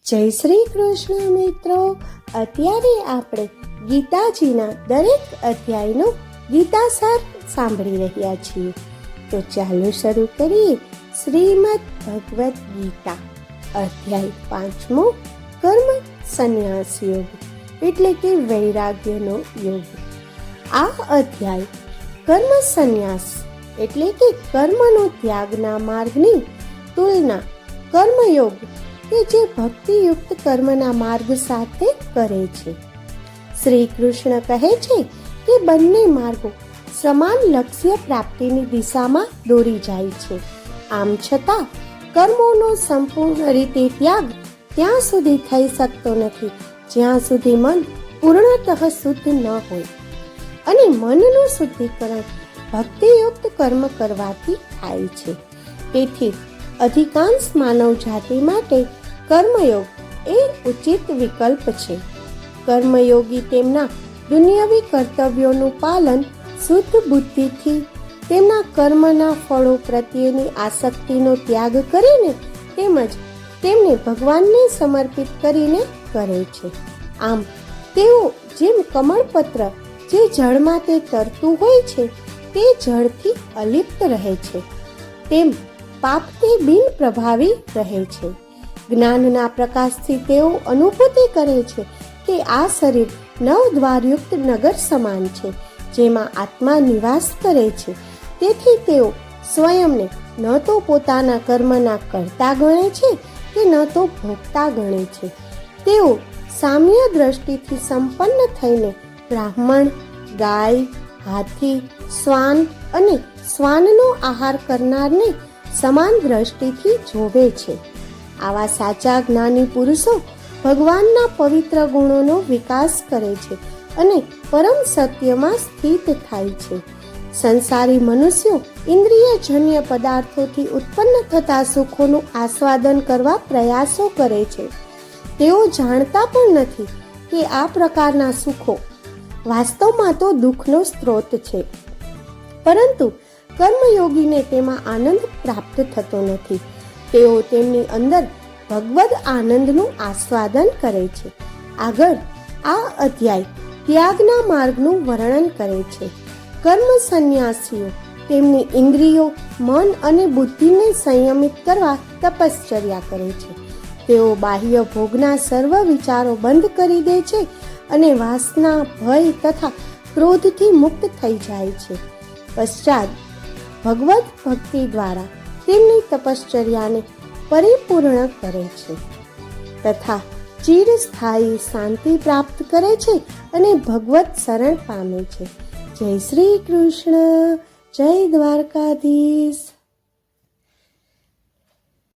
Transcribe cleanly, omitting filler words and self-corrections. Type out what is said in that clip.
જય શ્રી કૃષ્ણ મિત્રો. અત્યારે આપણે ગીતાજીના દરેક અધ્યાયનો ગીતાસાર સાંભળી રહ્યા છીએ. તો ચાલો શરૂ કરીએ. શ્રીમદ ભગવદ્ ગીતા અધ્યાય 5મો, કર્મ સંન્યાસ યોગ એટલે કે વૈરાગ્યનો યોગ. આ અધ્યાય કર્મ સંન્યાસ એટલે કે કર્મનો ત્યાગના માર્ગની તુલના કર્મયોગ કે જે ભક્તિયુક્ત કર્મના માર્ગ સાથે કરે છે. શ્રી કૃષ્ણ કહે છે કે બંને માર્ગો સમાન લક્ષ્ય પ્રાપ્તિની દિશામાં દોરી જાય છે. આમ છતાં કર્મોનો સંપૂર્ણ રીતે ત્યાગ ત્યાં સુધી થઈ શકતો નથી જ્યાં સુધી મન પૂર્ણતઃ શુદ્ધ ન હોય, અને મનનું શુદ્ધિકરણ ભક્તિયુક્ત કર્મ કરવાથી થાય છે. તેથી અધિકાંશ માનવ જાતિ માટે કર્મયોગ એ ઉચિત વિકલ્પ છે. કર્મયોગી તેમના દુનિયાવી કર્તવ્યોનું પાલન શુદ્ધ બુદ્ધિથી તેમના કર્મના ફળો પ્રત્યેની આસક્તિનો ત્યાગ કરીને તેમજ તેમને ભગવાનને સમર્પિત કરીને કરે છે. આમ તેઓ જેમ કમળપત્ર જે જળમાં તે તરતું હોય છે તે જળથી અલિપ્ત રહે છે, તેમ પાપથી બિન પ્રભાવી રહે છે. જ્ઞાનના પ્રકાશથી તેઓ અનુભૂતિ કરે છે કે આ શરીર નવદ્વારયુક્ત નગર સમાન છે જેમાં આત્મા નિવાસ કરે છે. તેથી તેઓ સ્વયંને ન તો પોતાના કર્મના કર્તા ગણે છે કે ન તો ભોગતા ગણે છે. તેઓ સામ્ય દ્રષ્ટિથી સંપન્ન થઈને બ્રાહ્મણ, ગાય, હાથી, શ્વાન અને શ્વાનનો આહાર કરનારને સમાન દ્રષ્ટિથી જોવે છે. આવા સાચા જ્ઞાની પુરુષો ભગવાનના પવિત્ર ગુણોનો વિકાસ કરે છે અને પરમ સત્યમાં સ્થિત થાય છે. સંસારી મનુષ્યો ઇન્દ્રિયજન્ય પદાર્થોથી ઉત્પન્ન થતા સુખોનું આસ્વાદન કરવા પ્રયાસો કરે છે. તેઓ જાણતા પણ નથી કે આ પ્રકારના સુખો વાસ્તવમાં તો દુઃખનો સ્ત્રોત છે, પરંતુ કર્મયોગીને તેમાં આનંદ પ્રાપ્ત થતો નથી. તેઓ તેમની અંદર ભગવદ આનંદનું આસ્વાદન કરે છે. આગળ આ અધ્યાય ત્યાગના માર્ગનું વર્ણન કરે છે. કર્મ સંન્યાસીઓ તેમની ઇન્દ્રિયો, મન અને બુદ્ધિને સંયમિત કરવા તપશ્ચર્યા કરે છે. તેઓ બાહ્ય ભોગના સર્વ વિચારો બંધ કરી દે છે અને વાસના, ભય તથા ક્રોધથી મુક્ત થઈ જાય છે. પશ્ચાત ભગવદ ભક્તિ દ્વારા તેમની તપશ્ચર્યાને પરિપૂર્ણ કરે છે તથા ચિરસ્થાયી શાંતિ પ્રાપ્ત કરે છે અને ભગવત શરણ પામે છે. જય શ્રી કૃષ્ણ. જય દ્વારકાધીશ.